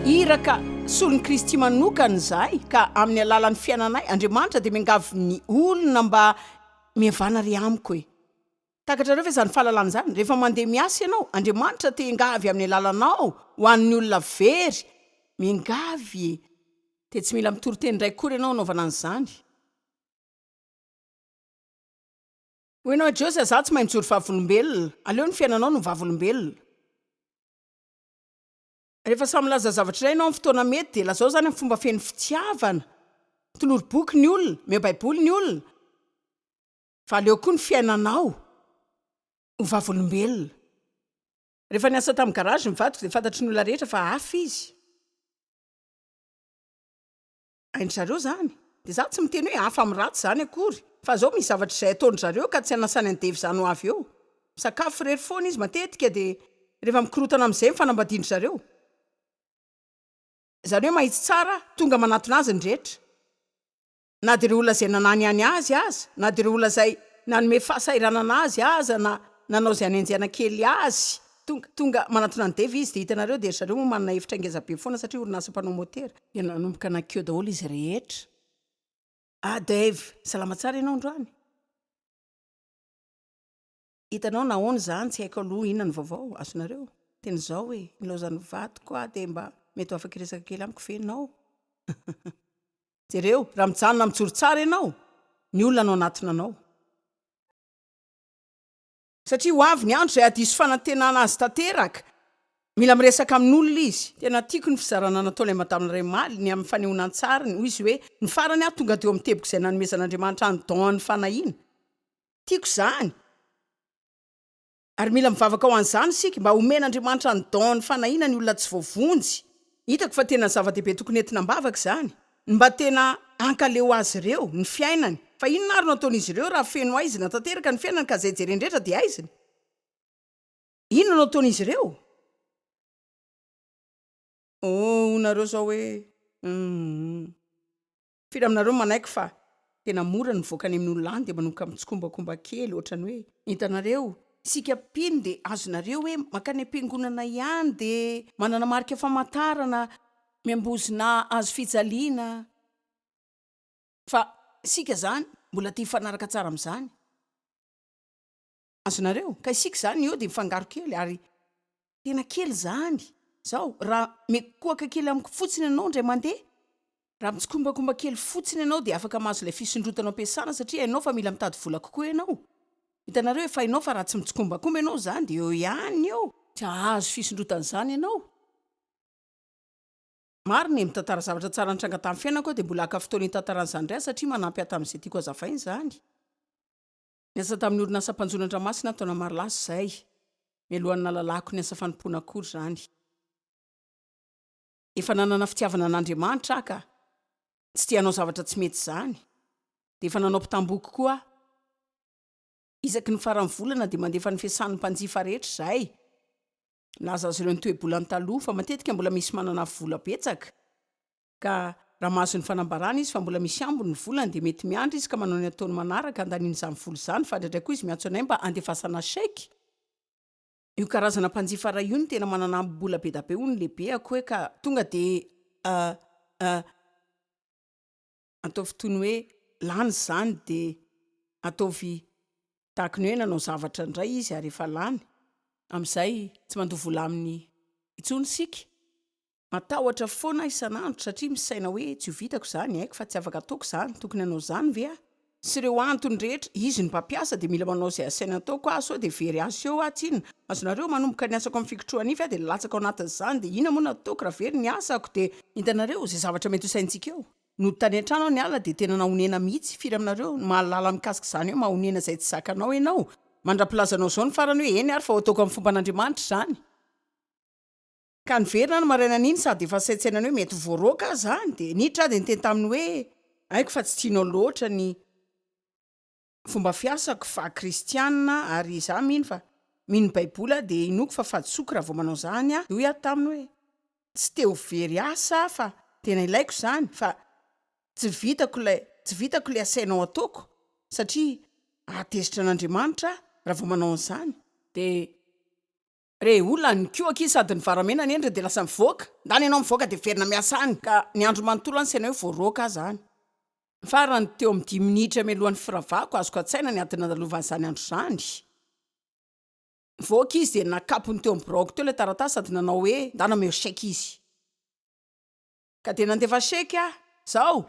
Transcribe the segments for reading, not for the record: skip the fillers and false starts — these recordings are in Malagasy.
iraka solon'ny Kristy manokana zahay ka amin'ny alalan'ny fiainanay Andriamanitra dia miangavy ny olona mba mihavana ry amiko e. Takatrareo fa izany fahalalana zany rehefa mandeha miasa ianao Andriamanitra te hingavy amin'ny alalanao ho an'ny olona very miangavy e. Dia tsy mila mitoroteny indray kory ianao anaovana an'izany. Ho ianao Joyce za tsy mahay mijoro vavolombelona, aleo ny fiainanao no vavolombelona. Rehefa samy laza zavatra iray ianao amin'ny fotoana mety dia lazao zany amin'ny fomba feno fitiavana. Toloro-boky ny olona, meo baiboly ny olona. Fa aleo koa ny fiainanao ho vavolombelona. Rehefa niasa tamin'ny garage ny vadiko dia fantatry ny olona rehetra fa hafa izy. Hain-jareo zany. Dia za tsy miteny hoe hafa amin'ny ratsy zany akory. Fa zao misy zavatra izay ataony zareo ka tsy anasany an-devy zany ho avy eo. Misakafo rery foana izy matetika dia rehefa mikorotana amin'izay mifanambadiany zareo. Zareo mahitsy tsara tonga manatona azy ny rehetra. Na dia ireo olona izay nanany any azy aza, na dia ireo olona izay nanome fahasahiranana azy aza, na nanao izay hanenjana kely azy. Tonga manatona ny devy izy dia hitanareo dia zareo moa manana hevitra ngeza be foana satria orinasa mpanao motera. Dia nanomboka nankeo daholo izy rehetra. Dave, salama tsara ianao androany. Hitanao nahoana zany tsy haiko aloha inona ny vaovao azonareo. Teny izao hoe nilaozan'ny vadiko dia mba mety ho afaka hiresaka kely amiko ve ianao. Jereo, raha mijanona mijoro tsara ianao, ny olona no anatona anao. Satria ho avy ny andro izay hadiso-fanantenana azy tanteraka. Mila miresaka amin'olona izy. Tena tiako ny fizarana nataon'ilay madame Remaly ny amin'ny fanehoana tsara ny izy hoe ny farany tonga teo amin'ny teboko izay nanomezan'Andriamanitra ny daon'ny fanahiana. Tiako izany. Ary mila mivavaka ho an'izany isika mba omen'Andriamanitra ny daon'ny fanahiana ny olona tsy voavonjy. Hitako fa tena zava-dehibe tokony entina mbavaka izany. Mba tena ankaleo azy ireo ny fiainany. Fa inona ary no ataon'izy ireo raha feno aizina tanteraka ny fiainany ka izay jerendretra dia aizina. Inona no ataon'izy ireo? Nareo zao hoe firy aminareo manaiky fa tena mora ny voaka any amin'ny olona any dia manomboka amin'ny tsikombakomba kely ohatrany hoe hitanareo isika piny dia azonareo hoe makany am-piangonana ihany dia manana marika famantarana miambozina azo fijaliana fa isika zany mbola tia hifanaraka tsara amin'izany. Azonareo ka isika zany eo dia mifangaro kely ary tena kely zany. Zao raha mekoaka kely amiko fotsiny ianao indray mandeha, raha mitsikombakomba kely fotsiny ianao dia afaka mahazo ilay fisondrotana ampiasana satria ianao fa mila mitady vola kokoa ianao. Hitanareo efa ianao fa raha tsy mitsikombakomba ianao zany dia eo ihany eo tsy ahazo fisondrotana izany ianao. Marina mitantara zavatra tsara nitranga tamin'ny fiainako dia mbola haka fotoana hitantaran'izany indray satria manampy tamin'izay tiako hazavaina izany. Niasa tamin'ny orinasa mpanjonan-dranomasina taona Marlasy izay. Mialohan'ny nalalako ny asa fanompoana akory izany. Efa nanana fitiavana an'Andriamanitra ka tsy tianao zavatra tsy mety izany. Dia efa nanao mpitamboky koa. Isaky ny farany volana dia mandefa ny fiasan'ny mpanjifa rehetra izahay. Laza azy ireo ny toe-bolany taloha fa matetika mbola misy manana vola betsaka. Ka raha mahazo ny fanambarana izy fa mbola misy ambony ny volany dia mety miandry izy ka manao ny ataony manaraka handaniana izany vola izany fa indraindray koa izy miantso anay mba andefasana chèque. Io karazana mpanjifa ray io ny tena manana ambola be da be ho ny lehibe ako hoe ka tonga dia ataovy toy ny hoe lany izany dia ataovy tahaka ny hoe nanao zavatra indray izy ary efa lany. Amin'izay tsy mandoa vola amin'ny intsony isika. Matahotra foana isan'andro satria misaina hoe tsy ho vitako izany haiko fa tsy afaka ataoko izany tokony hanao izany ve a? Sy ireo antony rehetra izy ny mpampiasa dia mila manao izay asaina ataoko aho sao dia very azy eo aho tsinona. Azonareo manomboka ny asako amin'ny fikotroana ify dia latsaka ao anatin'izany dia ina moa nataoko raha very ny asako dia hitanareo izay zavatra mety ho saintsika eo. No tany an-trano ny ala dia tena nahonena mihitsy firy aminareo mahalala mikasika izany eo mahonena izay tsy zakanao ianao. Mandrapilazanao izao ny farany hoe eny ary fa ho ataoko amin'ny fomba an'Andriamanitra izany. Ka niverina ny maraina n'iny sady efa saintsainany hoe mety voaroaka izany dia niditra dia niteny taminy hoe haiko fa tsy tianao loatra ny fomba fiasako fa kristianina ary za mino fa mino baibola dia inoko fa fadisoko raha vao manao izany a. Hoy aho taminy hoe tsy teo very asa fa tena ilaiko izany fa tsy vitako ilay asainao ataoko satria atezitra an'Andriamanitra raha vao manao an'izany dia re olona ny koaky sady ny varamenana endry de lasa mivoaka ndany ianao mivoaka de verina miasa any ka ny andro manontolo any saina hoe voaroaka zany farany teo amin'ny 10 minitra mialohan'ny firavako azoko a-tsaina ny adina nalovan'izany andro zany voaka izy de nakapony teo amin'ny broko teo le taratasy sady nanao hoe ndana meo sheka izy ka de nandefa sheka zao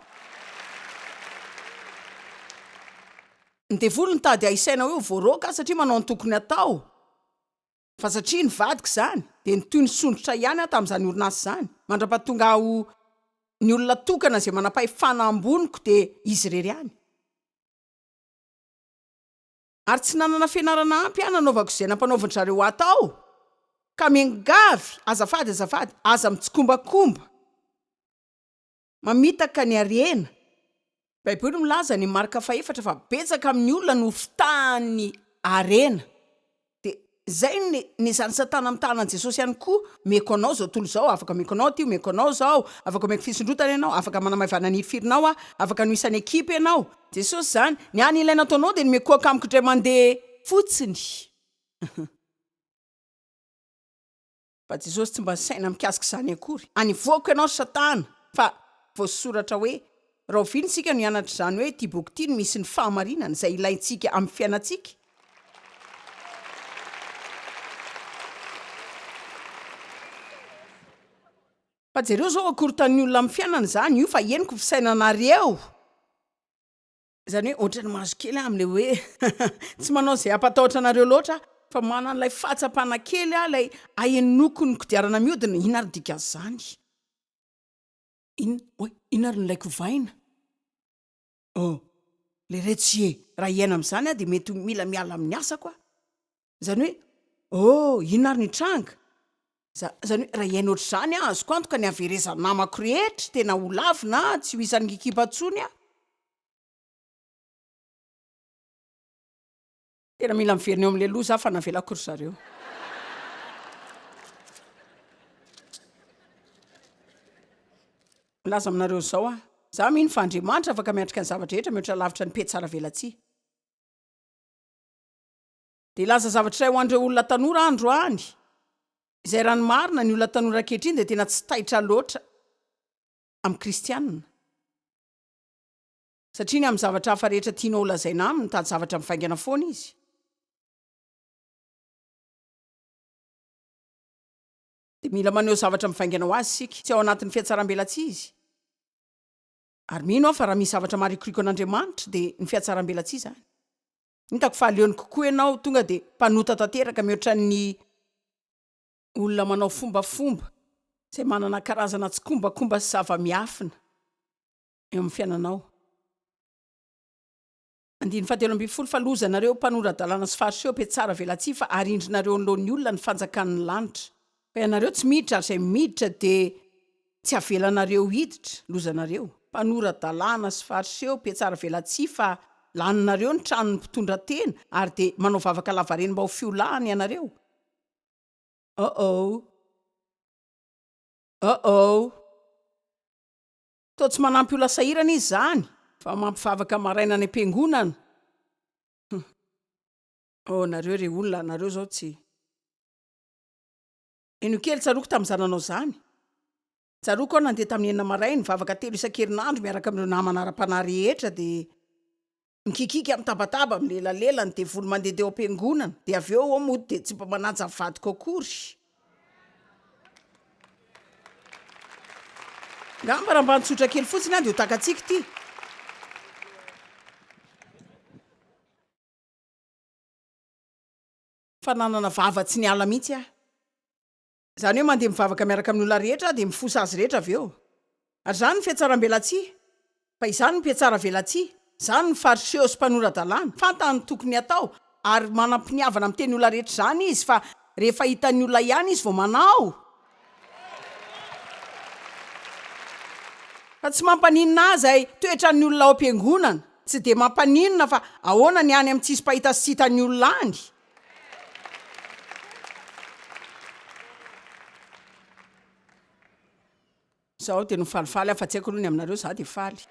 ndevolo ny tady aisaina hoe voaroaka satria manao ny tokony atao fa satria ny vadiko zany de nytoy ny sondrotra ihany aho tamin'izany orinasy zany mandra-pahatonga ho ny olona tokana zay manam-pahefana amboniko de izy rery any ary tsy nanana fianarana ampy any nanaovako izay nampanaovandry-zareo atao ka miangavy azafady aza mitsikombakomba mamitaka ny arena baiboly milaza ny marika 4 fa betsaka amin'ny olona no fitahany arena de zay ny zany satana amin'ny tanany Jesosy ihany koa meko anao zao tolo zao afaka meko anao ty meko anao zao afaka meko fisondrotana ianao afaka manamaivana ny firinao afaka no isan'ny ekipa ianao Jesosy zany ny any ilaina ataonao de ny meko akamiko dray mandeha fotsiny fa Jesosy tsy mba saina mikasika zany akory any voako ianao satana fa voasoratra hoe raha ovinsika no ianatra zany hoe ty boky ty no misy ny fahamarinana izay ilaintsika amin'ny fiainatsika fa jereo zao akorytan'ny olona amin'ny fiainana zany io fa eniko fisainanareo zany hoe ohatrany mahazo kely am'le hoe tsy manao zay ampatahotra anareo loatra fa manana ilay fahatsapana kely lay ahenoko ny kodiarana miodina inary dika zany inary ny laiko vaina le retsie raha iana am'izany de mety mila miala amin'ny asa koa zany hoe inary ny tranga zany hoe raha iaina ohatr' zany azoko antoka ny averezany namako rehetra tena ho lavina tsy ho isan'ny ekipa ntsony tena mila miverina eo am'le loha za fa navela akory zareo milaza aminareo zao za mino fa Andriamanitra afaka miatrika ny zavatra rehetra mihoatra lavitra ny petsara velatsia de laza zavatra iray ho andreo olona tanora andro any izay rano marina ny olona tanora ankehitriny de tena tsy taitra loatra amin'ny kristianina satria ny amin'ny zavatra hafa rehetra tianao lazaina aminy tady zavatra mivaingana foana izy de mila maneho zavatra mivaingana ho azy sika tsy ao anatin'ny fiatsaram-belatsia izy ary mino aho fa raha misy zavatra marikoriko an'Andriamanitra de ny fiatsaram-belatsia zany hitako fahaleony kokoa ianao tonga de mpanota tanteraka mihoatra ny olona manao fombafomba izay manana karazana tsikombakomba sy zava-miafina eo amin'ny fiainanao 7 falozanareo mpanorad-dalàna sy fariseho petsara velatsia fa arindrinareo an'lohan'ny olona ny fanjakan'ny lanitra fa ianareo tsy miditra ary izay miditra de tsy avelanareo hiditra lozanareo mpanorad-dalàna sy fariseho petsara velatsia fa laninareo ny tranony mpitondra tena ary de manao vavaka lavareny mba ho fiolahany ianareo to tsy manampy ola sahirana izy zany fa mampivavaka maraina ny ampiangonana nareo re olona nareo zao tsy eno kely tsaroko tamin'izananao zany tsaroko ao nandeha tamin'ny enina maray ny vavaka 3 isan-kerinandro miaraka amin'ireo namana ara-panahy rehetra de mikikika amin'ny tabataba am'lelalela ny devolo mandeha deo ampiangonana de avy eo mody de tsy mba manaja vadiko akory ngamba raha mba nitsotra kely fotsiny de ho takatsika ty fa nanana vava tsy niala mihitsy zany hoe mandeha mivavaka miaraka amin'ny olona rehetra de mifosa azy rehetra avy eo ary zany ny fiatsaram-belatsia fa izany ny piatsara velatsia zany ny fariseho sy mpanorad-dalàna fantany tokony atao ary manampiniavana amin'ny teny olona rehetra zany izy fa rehefa hitan'ny olona ihany izy vao manao fa tsy mampaninina azy ay toetra ny olona ao ampiangonana tsy de mampaninina fa ahoana ny any amin'ny tsisy pahita sy hitan'ny olona any zaho de nofalifaly afa tsy haiko aloha ny aminareo za de faly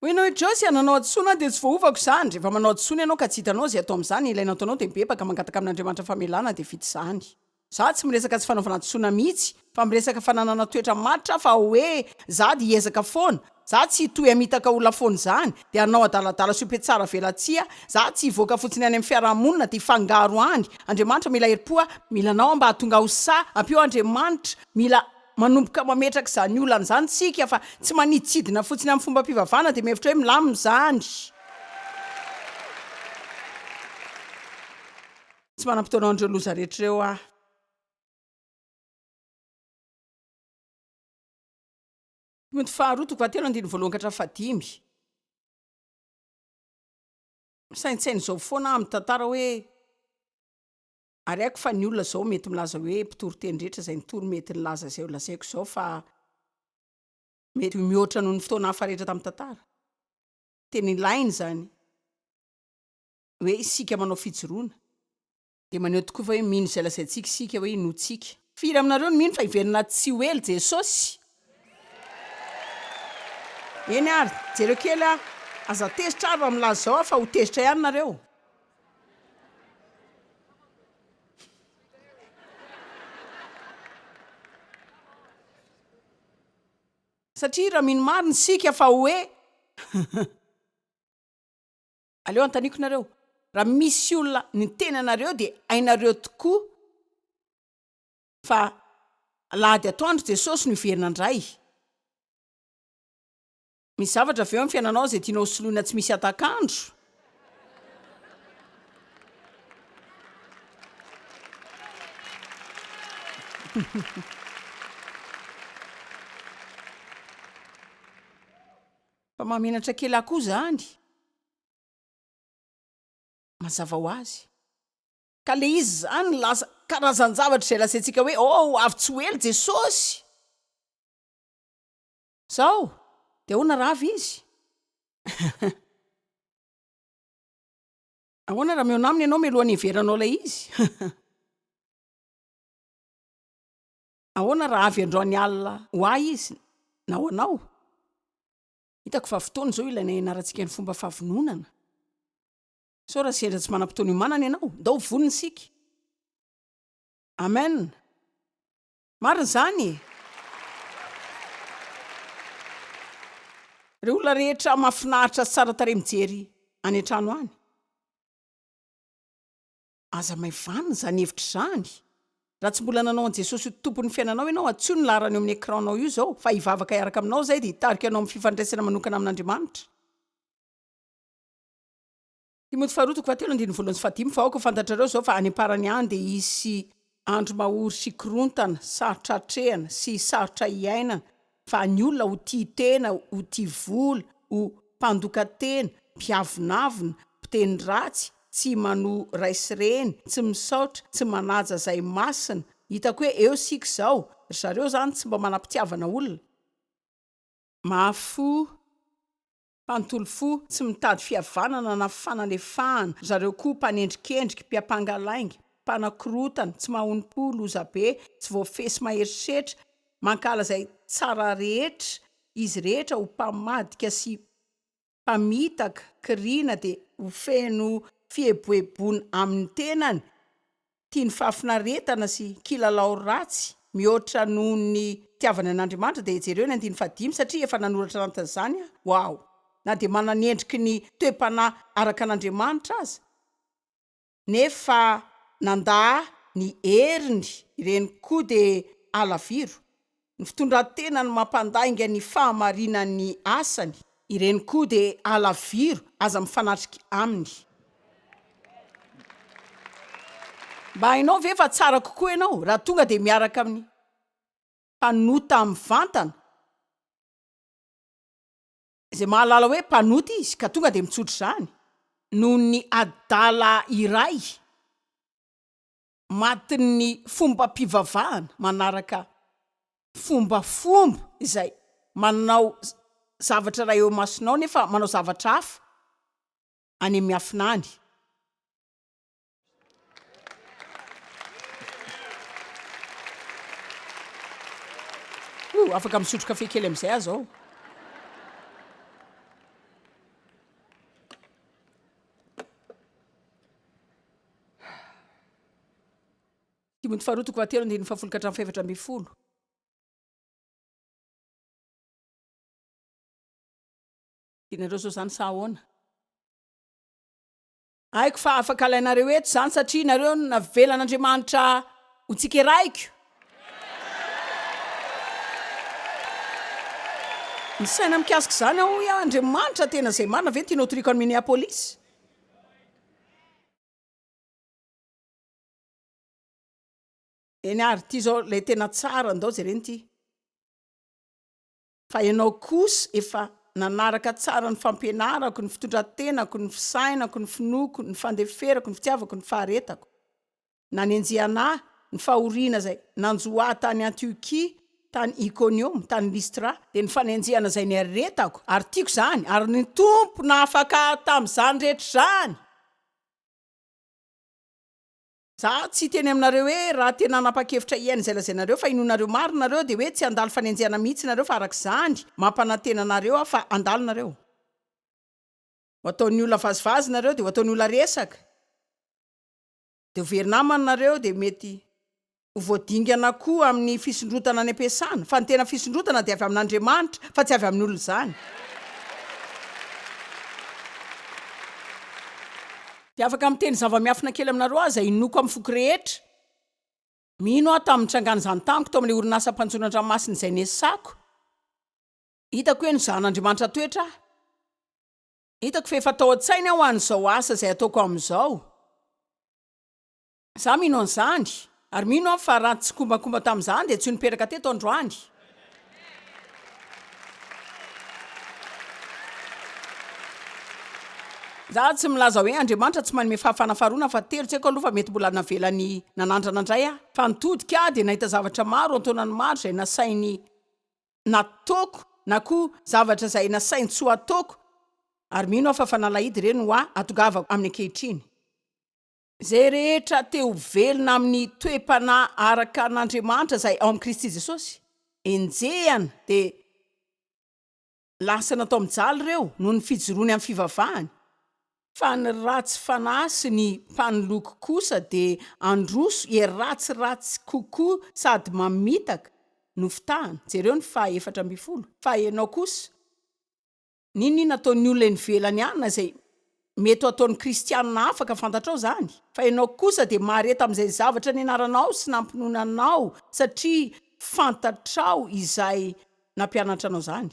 hoenao Joyce nanao adsoana dia tsy voaovako izany rehefa manao adsoana ianao ka tsy hitanao zay atao amin'izany ilay nataonao dia mibebaka mangataka amin'Andriamanitra famelana dia vita izany. Za tsy miresaka tsy fanaovana adsoana mihitsy fa miresaka fananana toetra matra fa hoe za dia hiezaka foana. Za tsy toy hamitaka olona foana izany dia anao adaladala sope tsara velatsia. Za tsy hivoaka fotsiny any amin'ny fiarahamonina dia hifangaro any. Andriamanitra mila heri-poa, mila anao mba hatonga ho sa ampio Andriamanitra, mila manomboka mametraka izany olana izany tsika fa tsy maniditsidina fotsiny amin'ny fomba mpivavahana dia mihevitra hoe milamina izany. Tsy manam-potoana andreo loza rehetra ireo ah. Timoty faharoa toko fahatelo andiny voalohany ka hatramin'ny fahadimy. Saintsainy izao foana amin'ny tantara hoe ary aiko fa ny olona izao mety milaza hoe mpitoro teny rehetra izay nitory mety nilaza izay ho lazaiko izao fa mety mihoatra noho ny fotoana hafa rehetra tamin'ny tantara. Teny ilainy izany hoe isika manao fijoroana dia maneho tokoa fa hoe mino izay lazaintsika isika hoe inotsika. Firy aminareo ny mino fa hiverina tsy ho ely Jesosy. Eny ary jereo kely aza tezitra ary raha milaza zao fa ho tezitra ihany nareo. Satria raha mino marina isika fa hoe aleo antaniko nareo, raha misy olona ny tena nareo dia ainareo tokoa fa lahady atoandro Jesosy no hiverina indray. Misy zavatra avy eo amin'ny fiainanao izay tianao soloina tsy misy atakandro. Fa mamenatra kely akoho izany mazava ho azy ka le izy izany lasa karazan-javatra izay lazaintsika hoe avy tsy ho ely Jesosy zao dia ahoana raha avy izy. Ahoana raha meo aminy ianao mialohan'ny hiveranao ilay izy. Ahoana raha avy androany alina ho ahy izy na ho anao. Hitako fa fotoana izao ilaina ianarantsika ny fomba fahavononana. So raha sendra tsy manam-potoana iomanana ianao ndao vonona isika. Amen. Marina izany. Ireo olona rehetra mahafinaritra tsara tarehy mijery any an-trano any. Aza maivana izany hevitra izany. Raha tsy mbola nanao an' Jesosy ho tompon'ny fiainanao ianao atsoa ny laharany eo amin'ny écranao io izao fa hivavaka hiaraka aminao izay dia hitarika anao amin'ny fifandraisana manokana amin'Andriamanitra. Timoty faharoa toko fahatelo andiny voalohany sy fahadimy fa aoka ho fantatrareo izao fa any am-parany any dia hisy andro mahory sy korontana, sarotra hatrehana sy sarotra hiainana fa ny olona ho tia tena, ho tia vola, ho mpandoka tena, mpiavonavona, mpiteny ratsy, tsy mano raisireny, tsy misaotra, tsy manaja izay masina. Hitako hoe eo sika izao, zareo izany tsy mba manam-pitiavana olona. Mahafo, mpanontolo fo, tsy mitady fihavanana na fanalefahana. Zareo koa mpanendrikendriky, mpiampangalaingy, mpanakorotana, tsy mahompo, lozabe, tsy voafesy maheritreritra, mankala izay tsara rehetra, izy rehetra ho mpamadika sy mpamitaka, kiriana dia ho feno fieboebony amin'ny tenany, tia ny fahafinaretana sy kilalao ratsy, mihoatra noho ny tiavana an'Andriamanitra dia jereo ny andiny fahadimy satria efa nanoratra anatazany. Wow! Na dia manana endriky ny toe-panahy araka an'Andriamanitra aza. Nefa nandà ny heriny, ireny koa dia alaviro. Ny fitondran-tena ny mampandainga ny fahamarinan'ny asany, ireny koa dia alaviro aza mifanatrika aminy. Mba hainao ve fa tsara kokoa ianao raha tonga dia miaraka amin'ny mpanota amin'ny vantana izay mahalala hoe mpanota izy ka tonga dia mitsotra izany noho ny adala iray matin'ny fomba mpivavahana manaraka fombafomba izay manao zavatra raha eo masinao nefa manao zavatra hafa any amin'ny hafinany. Afaka misotro kafe kely amin'izay aho zao. Timoty faharotoko fahatelo andiny fahafolo ka hatramin'ny faefatra amby folo. Tianareo so zany sa ahoana? Haiko fa afaka alainareo eto zany satria nareo navelan'Andriamanitra ho tsikeraiko. Ny saina mikasika zany aho hoe Andriamanitra tena zay marina ve tianao toriko any Minneapolis? Eny ary ty zao lay tena tsara andao jereny ty. Fa ianao kosa efa nanaraka tsara ny fampianarako, ny fitondrantenako, ny fisainako, ny finoko, ny fandeferako, ny fitiavako, ny faharetako. Na ny anjianahy, ny fahoriana zay nanjoa tany Antiokia, tany Iconium, tany Listra, de ny fanenjehana zay ny aretako, ary tiako zany, ary ny tompo na afaka tamin'izany rehetra zany. Za tsy teny aminareo hoe raha tena nanapa-kevitra iaina izay lazainareo fa inonareo marinareo de hoe tsy andalo fanenjehana mihitsy nareo fa arak'izany mampanantenanareo fa andalonareo. Ho ataon'ny olona vazivazy nareo de ho ataon'ny olona resaka. De ho verinamana nareo de mety ho voadingana koa amin'ny fisondrotana any am-piasana, fa ny tena fisondrotana de avy amin'Andriamanitra fa tsy avy amin'ny olona zany. De afaka miteny zava-miafina kely aminareo aza inoko amin'ny foko rehetra. Mino aho tamin'ny trangana zany tamiko tao amin'ilay orinasa mpanjonan-dranomasina izay nesako. Hitako hoe nozan'Andriamanitra toetra. Hitako fa efa tao an-tsainy aho an'izao asa izay ataoko amin'izao. Za mino an'izany, ary mino aho fa raha tsikombakomba tamin'izany de tsy ho niperaka teto androany. Za tsy milaza hoe Andriamanitra tsy manome fahafana faharoana fa telo, tsy haiko aloha fa mety mbola navelany nanandrana indray aho. Fa nitodika aho de nahita zavatra maro antonany maro izay nasainy nataoko, na koa zavatra izay nasainy tsy ho ataoko, ary mino aho fa fanalahidy ireny ho atongavako amin'ny ankehitriny. Zay rehetra teo velona amin'ny toe-panahy araka an'Andriamanitra izay ao amin'ny Kristy Jesosy, enjehana de lasa natao mijaly ireo noho ny fijoroany amin'ny fivavahany. Fa ny ratsy fanahy sy ny mpanoloko kosa de androso ratsiratsy kokoa sady mamitaka no fitahana. Jereo ny fahaefatra amby folo. Fa ianao kosa, ninona ataon'ny olona nivelany ihany izay mety ataon'ny kristianina afaka fantatrao zany. Fa ianao kosa de mahareta amin'izay zavatra nianaranao sy nampinonanao satria fantatrao izay nampianatra anao zany.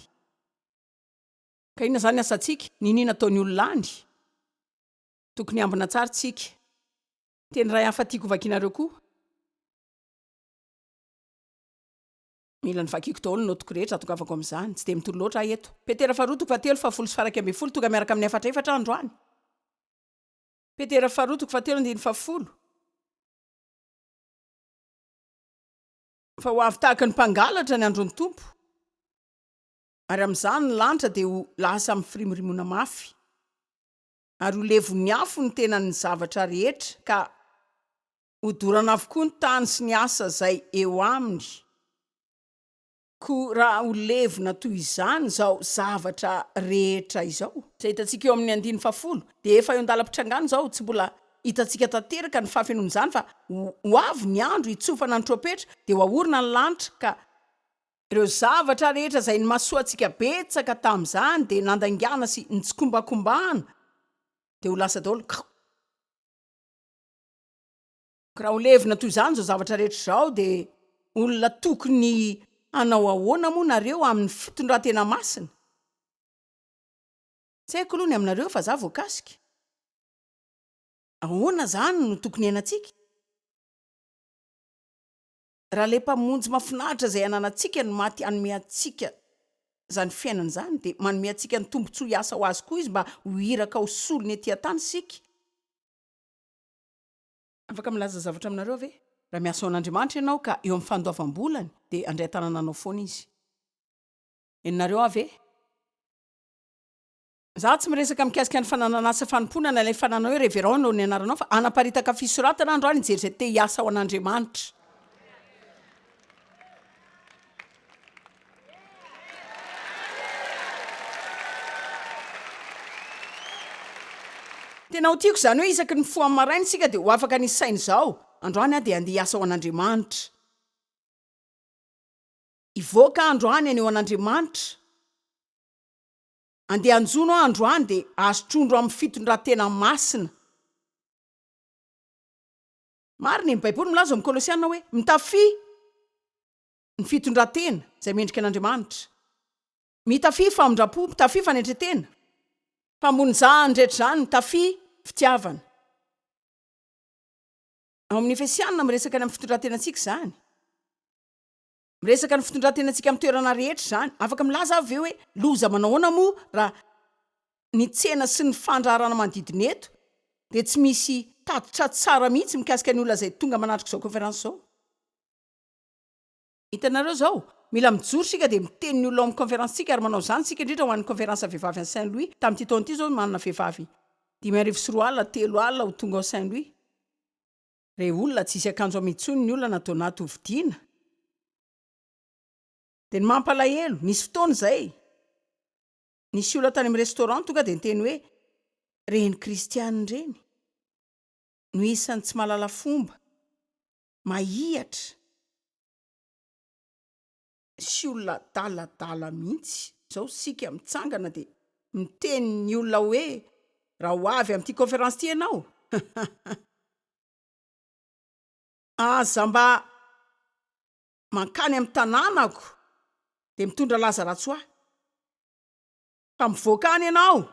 Ka inona zany asantsika? Ninona ataon'ny olona any? Tokony ambina tsara tsika. Teny ray hafa tiako vakinareo koa. Mila ny vakiko daholo notiko rehetra atongavako amin'izany, tsy de mitolo loatra aho eto. Petera faharotoko fahatelo fahafolo sy faharaiky amby folo, tonga miaraka amin'ny efatra androany. Petera faharotoko fahatelo andiny fahafolo. Fa ho avy tahaka ny mpangalatra ny andron'ny tompo, ary amin'izany ny lanitra de ho lasa amin'ny firimorimona mafy. Ary ho levon'ny afo ny tena ny zavatra rehetra, ka hodorana avokoa ny tany sy ny asa zay eo aminy. Ko raha ho levona toy izany zao zavatra rehetra izao. Zay hitantsika eo amin'ny andiny fahafolo, de efa eo andalam-pitrangana zao tsy mbola hitantsika tanteraka ny fahafenomin'izany, fa ho avy ny andro hitsofana ny tropetra de ho ahorona ny lanitra, ka ireo zavatra rehetra zay ny mahasoantsika betsaka tamin'izany de nandangana sy nitsikombakombana de ho lasa daholo. Raha ho levona toy izany zao zavatra rehetra zao de olona tokony hanao ahoana moa nareo amin'ny fitondran-tena masina? Tsy haiko aloha ny aminareo fa za voakasika. Ahoana zany no tokony hainantsika? Raha le mpamonjy mahafinaritra izay ananantsika no maty hanome antsika zany fiainana zany, de manome antsika ny tombontsoa hiasa ho azy koa izy mba ho iraka ho solony etỳ an-tany sika. Afaka milaza zavatra aminareo ve? Raha miasa an'Andriamanitra ianao ka eo amin'ny fandoavam-bolany de andray tanananao foana izy. Enareo ave? Za tsy miresaka mikasika ny fananana asa fanomponana ilay fananao hoe révérend no ny anaranao, fa anaparitaka fisoratana androany jery zay te hiasa ao an'Andriamanitra. Tena ho tiako zany hoe isaky ny foa maraina sika de ho afaka ny saina izao. androany dia andeha hiasa ho an'Andriamanitra. Ivoaka androany any eo an'Andriamanitra. Andeha anjono androany dia azotrondro amin'ny fitondran-tena masina. Marina ny Baiboly milaza amin'ny Kolosiana hoe mitafy ny fitondran-tena izay mendrika an'Andriamanitra. Mitafy famondrapo, mitafy fanetretena. Mpamonjany rehetra zany mitafy fitiavana. Ao amin'ny Efesiana miresaka ny amin'ny fitondran-tenantsika zany. Miresaka ny fitondran-tenantsika amin'ny toerana rehetra zany. Afaka milaza avy eo hoe loza manahoana moa raha ny tsena sy ny fandraharana manodidina eto dia tsy misy tatitra tsara mihitsy mikasika ny olona izay tonga manatrika izao konferansy zao. Hitanareo zao, mila mijoro sika dia miteny ny olona amin'ny konferansitsika ary manao izany sika indrindra ho an'ny konferansa vehivavy any Saint-Louis. Tamin'ity taona ity zao manana vehivavy 5 3 ho tonga ao Saint-Louis. Re olona tsy isy akanjo amitsony ny olona natao nato vidiana. Dia ny mampalahelo, nisy fotoana izay. Nisy olona tany amin'ny restaurant tonga dia niteny hoe reny kristianina reny. No isan'ny tsy mahalala fomba, mahihatra. Sy olona daladala mihitsy. Zao sika mitsangana dia miteny ny olona hoe raha ho avy amin'ity konferansy ity ianao. Aza mba mankany amin'ny tanànako dia mitondra laza ratsy ho ahy. Fa mivoaka any ianao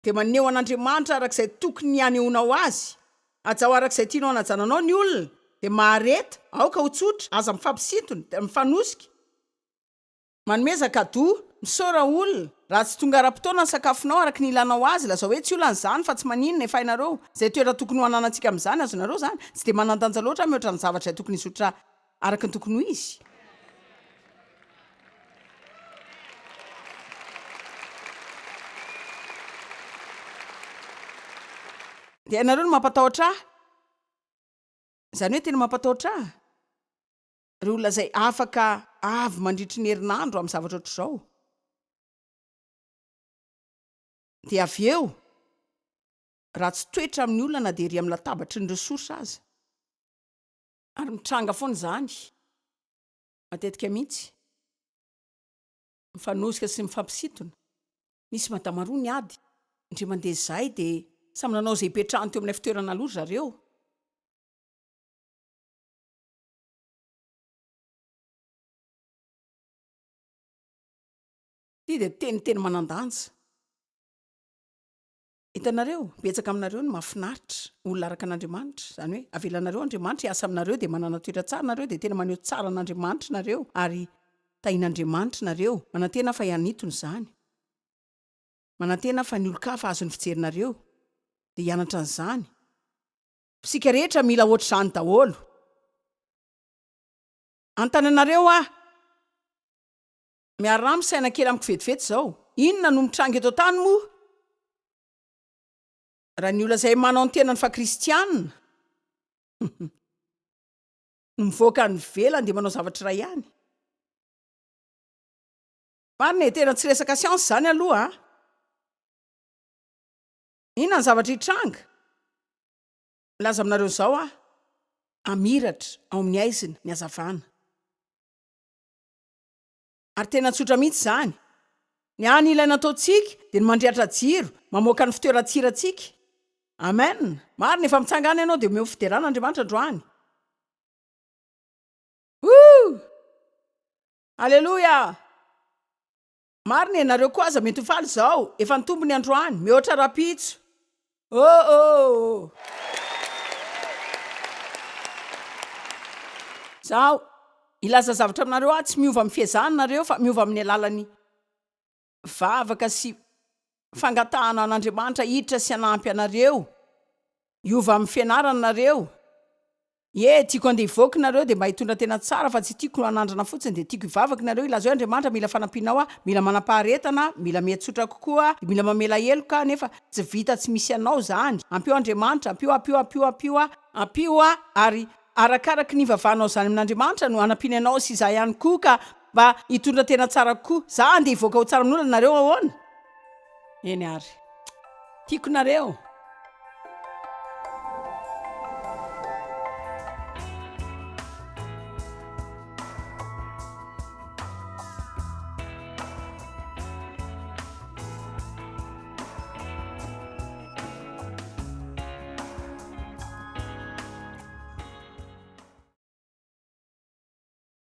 dia maneho an'Andriamanitra arak'izay tokony hanehoanao azy. Atsao arak'izay tianao hanajananao ny olona dia mahareta, aoka ho tsotra, aza mifampisintona, mifanosika. Manomeza kado, misaora olona. Raha tsy tonga ara-potoana ny sakafonao araka ny ilanao azy, lazao hoe tsy olana izany fa tsy maninona efa hainareo. Izay toera tokony ho ananantsika amin'izany azonareo zany. Tsy dia manan-danja loatra mihoatra ny zavatra izay tokony hisotra araka ny tokony ho izy. Dia ianareo no mampatahotra ahy. Izany hoe tena mampatahotra ahy. Ry olona izay afaka avy mandritry ny herinandro amin'ny zavatra ohatr'izao. Dia avy eo, raha tsy toetra amin'ny olona na dia ry amin'ny latabatry ny resorsa aza. Ary mitranga foana izany. Matetika mihitsy. Mifanosika sy mifampisintona. Nisy madama roa ny ady. Indray mandeha izay dia samy nanao izay hipetrahany teo amin'ny fitoerana aloha zareo. Ty dia teny manan-danja. Hitanareo, betsaka aminareo ny mahafinaritra olona araka an'Andriamanitra. Izany hoe avelanareo Andriamanitra hiasa aminareo dia manana toetra tsara nareo dia tena maneho tsara an'Andriamanitra nareo ary tahin'Andriamanitra nareo. Manantena fa hianitony izany. Manantena fa ny olon-kafa azony fijerinareo dia hianatra an'izany. Sika rehetra mila ohatr'izany daholo. Antananareo miaramy saina kely amiko vetivety izao. Inona no mitranga eto tany moa? Raha ny olona izay manao ny tenany fa kristianina. Mivoaka ny velany dia manao zavatra iray ihany. Marina tena tsy resaka siansy izany aloha. Inona ny zavatra hitranga? Milaza aminareo izao amiratra ao amin'ny aizina ny hazavana. Ary tena tsotra mihitsy izany. Ny any ilaina ataontsika dia ny mandrehatra jiro, mamoaka ny fitoeran-tsirantsika. Amen. Marina efa mitsangana ianao dia omeo fiderana Andriamanitra androany. Aleluia. Marina ianareo koa aza mety ho faly izao. Efa nitombony androany, mihoatra rapitso. Zao ilaza zavatra aminareo tsy miova amin'ny fiezahana nareo fa miova amin'ny alalan'ny vavaka sy fangatahana an'Andriamanitra hiditra sy hanampy anareo. Iova amin'ny fianarana nareo. Tiako andeha hivoaka nareo dia mba hitondra tena tsara fa tsy tiako hanandrana fotsiny dia tiako hivavaka nareo. Ilaza hoe Andriamanitra mila fanampianao mila manam-paharetana, mila mihatsotra kokoa, mila mamela heloka nefa tsy vita tsy misy anao zany. Ampio Andriamanitra, ampio ary arakaraka ny vavanao zany amin'Andriamanitra no hanampiana anao sy izaho ihany koa ka mba hitondra tena tsara kokoa. Za andeha hivoaka ho tsara amin'olona nareo ahoana? Eny ary. Tiako nareo.